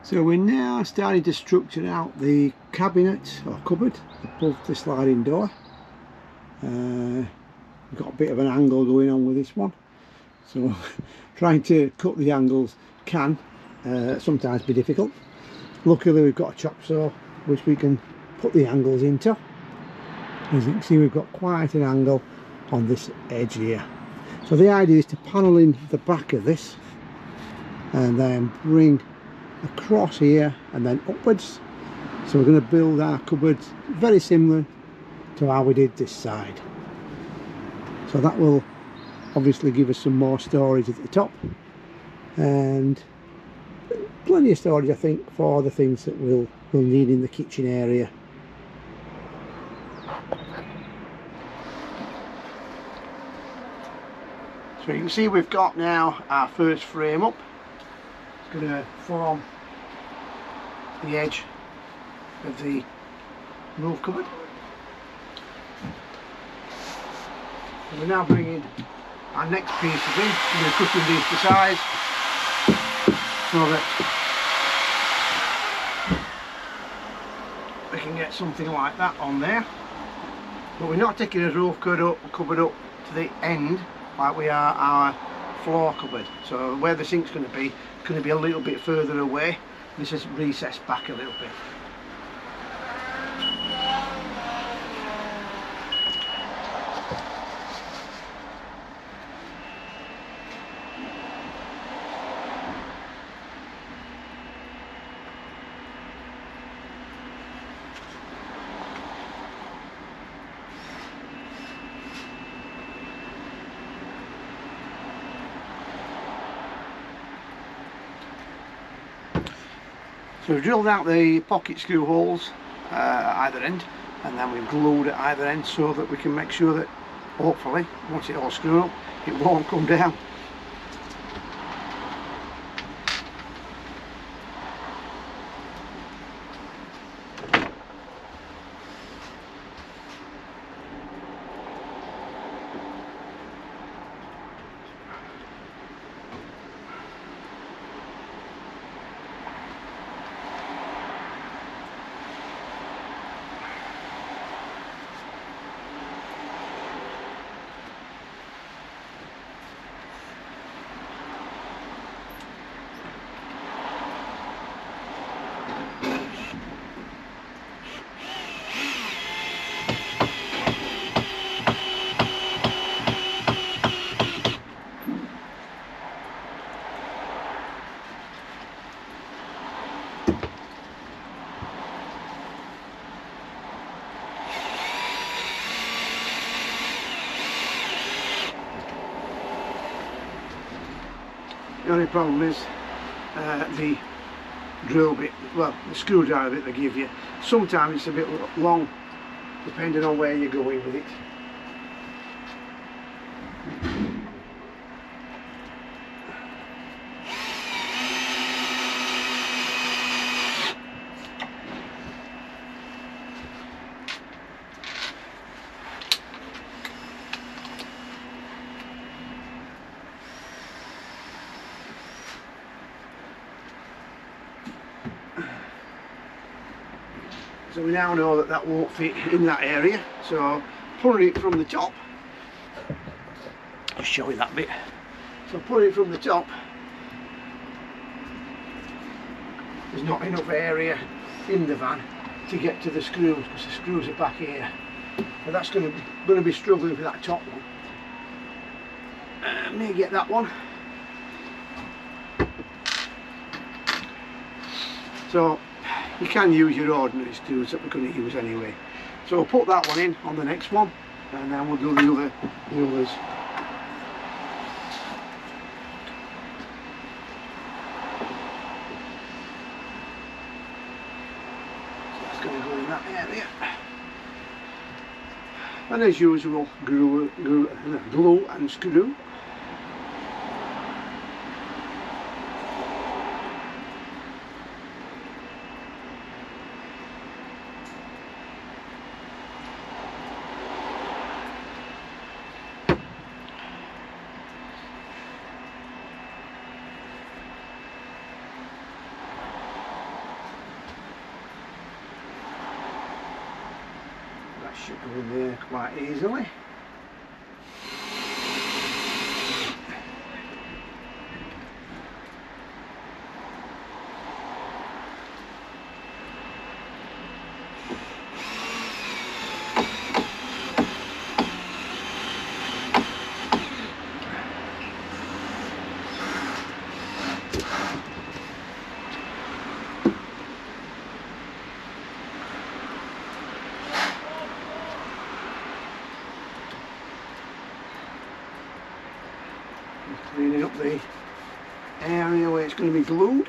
So we're now starting to structure out the cabinet or cupboard above the sliding door. We've got a bit of an angle going on with this one, so trying to cut the angles can sometimes be difficult. Luckily we've got a chop saw which we can put the angles into. As you can see, we've got quite an angle on this edge here. So the idea is to panel in the back of this and then bring across here and then upwards. So we're going to build our cupboards very similar to how we did this side. So that will obviously give us some more storage at the top, and plenty of storage I think for the things that we'll need in the kitchen area. So you can see we've got now our first frame up. It's going to form the edge of the roof cupboard. And we're now bringing our next pieces in. We're going to cut these to size so that we can get something like that on there. But we're not taking a roof cupboard up to the end like we are our floor cupboard. So where the sink's going to be, it's going to be a little bit further away. This is recessed back a little bit. So we've drilled out the pocket screw holes at either end, and then we've glued at either end so that we can make sure that hopefully once it all screwed up it won't come down. The only problem is the drill bit, well the screwdriver bit they give you, sometimes it's a bit long depending on where you're going with it. So we now know that that won't fit in that area, so pulling it from the top, I'll show you that bit. So pulling it from the top, there's not enough area in the van to get to the screws because the screws are back here. But that's going to be struggling for that top one. May get that one. So you can use your ordinary screws that we're going to use anyway. So we'll put that one in on the next one, and then we'll do the others. So that's going to go in that area. And as usual, glue and screw. should go in there quite easily. Cleaning up the area where it's going to be glued.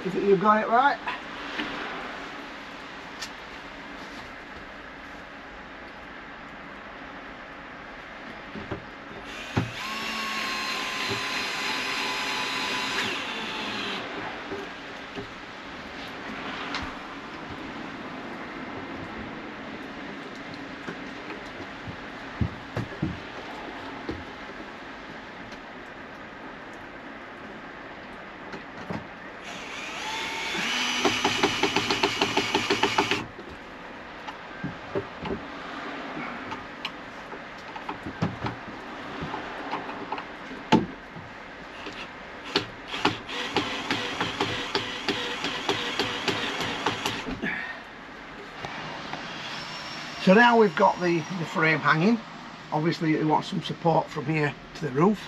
You think you've got it right? So now we've got the frame hanging. Obviously it wants some support from here to the roof,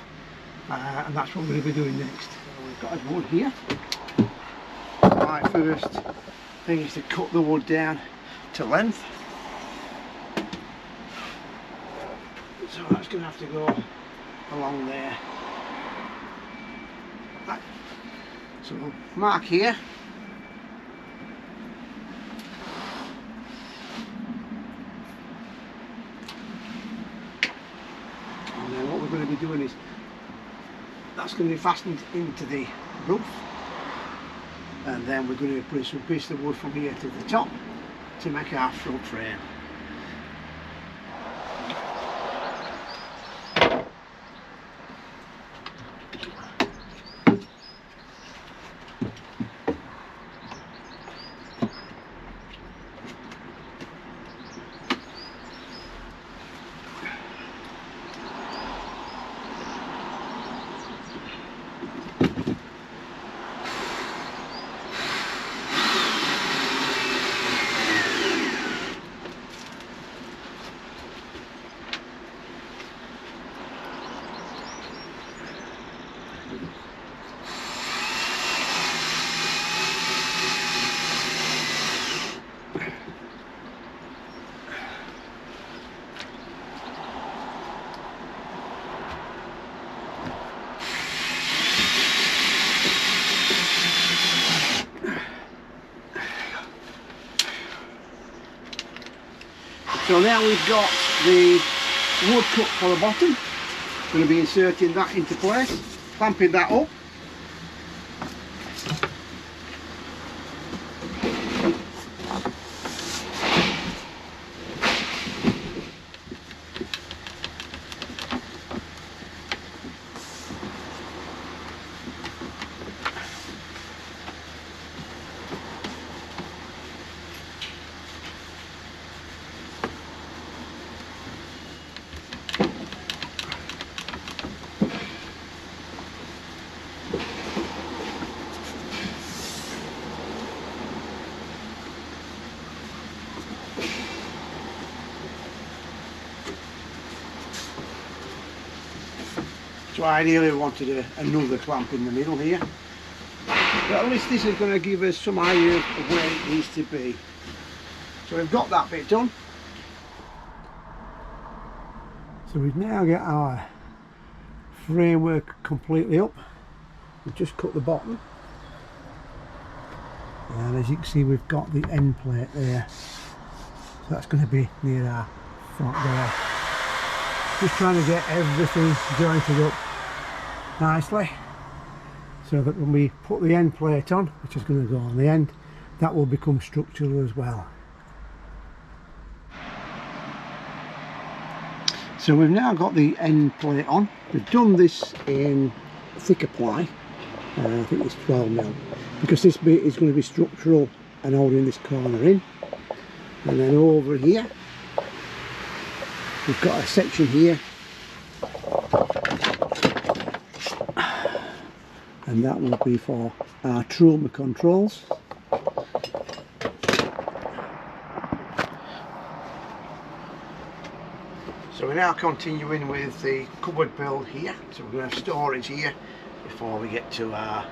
and that's what we're going to be doing next. So we've got a wood here. My first thing is to cut the wood down to length. So that's going to have to go along there. Right. So mark here. Going to be doing is that's going to be fastened into the roof, and then we're going to put some pieces of wood from here to the top to make our front frame. So now we've got the wood cut for the bottom. Going to be inserting that into place, clamping that up. So ideally we wanted another clamp in the middle here, but at least this is going to give us some idea of where it needs to be. So we've got that bit done. So we've now got our framework completely up. We've just cut the bottom, and as you can see we've got the end plate there, so that's going to be near our front door. Just trying to get everything jointed up nicely, so that when we put the end plate on, which is going to go on the end, that will become structural as well. So we've now got the end plate on. We've done this in thicker ply, I think it's 12mm, because this bit is going to be structural and holding this corner in. And then over here we've got a section here, and that will be for our Truma controls. So we're now continuing with the cupboard build here. So we're going to have storage here before we get to our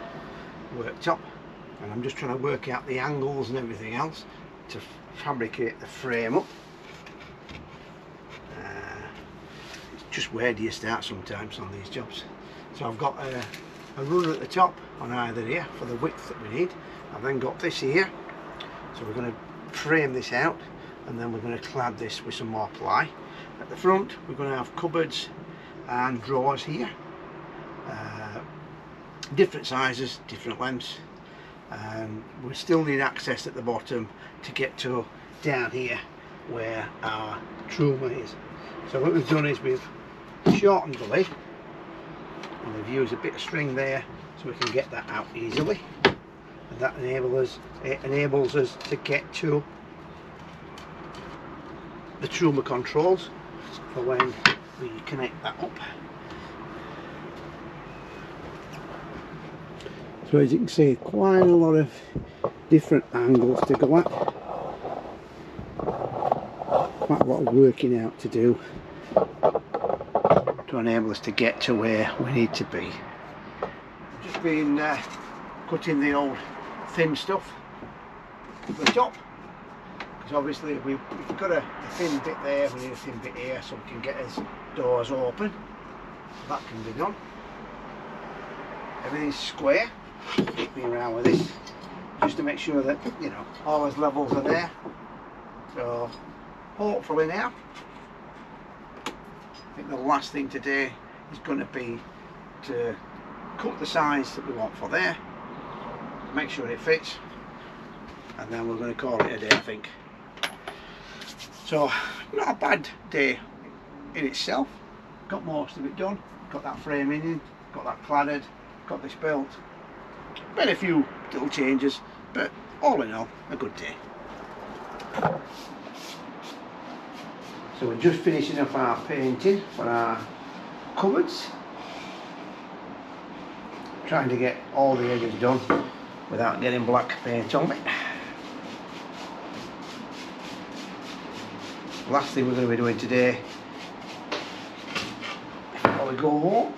worktop, and I'm just trying to work out the angles and everything else to fabricate the frame up. It's just where do you start sometimes on these jobs. So I've got a runner at the top on either here for the width that we need. I've then got this here, so we're going to frame this out, and then we're going to clad this with some more ply. At the front we're going to have cupboards and drawers here, different sizes, different lengths, and we still need access at the bottom to get to down here where our Truma is. So what we've done is we've shortened the lid, and we've used a bit of string there so we can get that out easily, and that enables us to get to the Truma controls for when we connect that up. So as you can see, quite a lot of different angles to go at, quite a lot of working out to do to enable us to get to where we need to be. Just been cutting the old thin stuff at the top, because obviously we've got a thin bit there, we need a thin bit here so we can get his doors open. That can be done. Everything's square. Hit me around with this just to make sure that, you know, all his levels are there. So hopefully now, I think the last thing today is going to be to cut the size that we want for there, make sure it fits, and then we're going to call it a day, I think. So not a bad day in itself. Got most of it done, got that framing in, got that cladded, got this built. Been a few little changes, but all in all, a good day. So we're just finishing up our painting for our cupboards. Trying to get all the edges done without getting black paint on it. Last thing we're going to be doing today before we go home,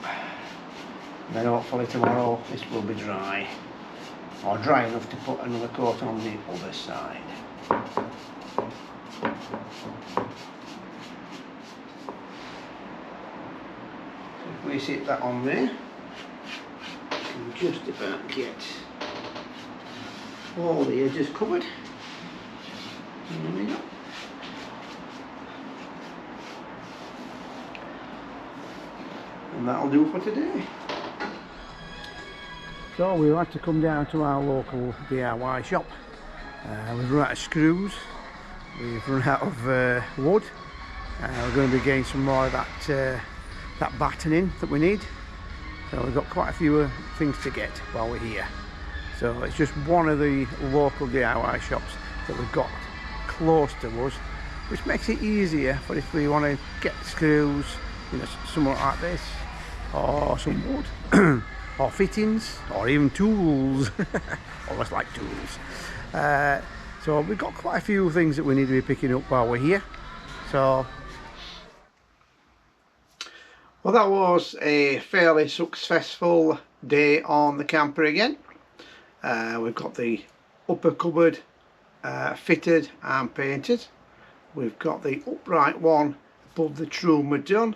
and then hopefully tomorrow this will be dry, or dry enough to put another coat on the other side. So if we sit that on there, we can just about get all the edges covered. There we go. And that'll do for today. So we had to come down to our local DIY shop. We've run out of screws, we've run out of wood. We're going to be getting some more of that battening that we need. So we've got quite a few things to get while we're here. So it's just one of the local DIY shops that we've got close to us, which makes it easier for if we want to get screws, you know, something like this, or some wood, or fittings, or even tools. Almost like tools. So we've got quite a few things that we need to be picking up while we're here. So, well, that was a fairly successful day on the camper again. We've got the upper cupboard fitted and painted. We've got the upright one above the Truma done.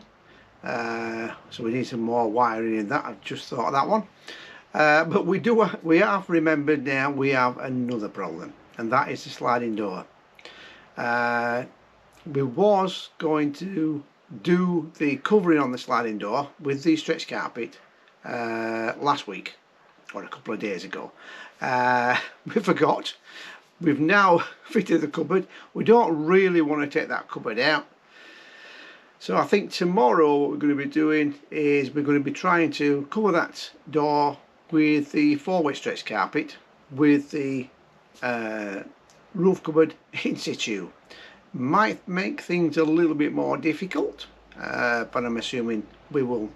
So we need some more wiring in that. I've just thought of that one. But we have remembered now we have another problem, and that is the sliding door. We was going to do the covering on the sliding door with the stretch carpet last week or a couple of days ago. We forgot. We've now fitted the cupboard. We don't really want to take that cupboard out. So I think tomorrow what we're going to be doing is we're going to be trying to cover that door with the 4-way stretch carpet with the roof cupboard in situ. Might make things a little bit more difficult, but I'm assuming we'll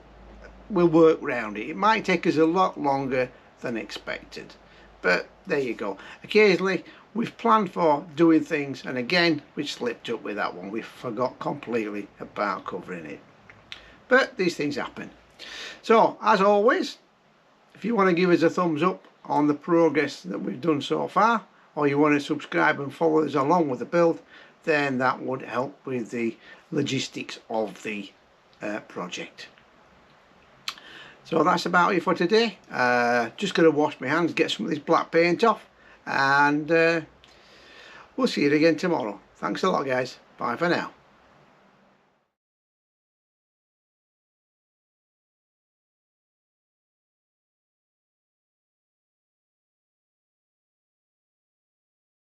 work around it. It might take us a lot longer than expected, but there you go. Occasionally we've planned for doing things and again we slipped up with that one. We forgot completely about covering it, but these things happen. So as always, if you want to give us a thumbs up on the progress that we've done so far, or you want to subscribe and follow us along with the build, then that would help with the logistics of the project. So that's about it for today. Just going to wash my hands, get some of this black paint off, and we'll see you again tomorrow. Thanks a lot, guys. Bye for now.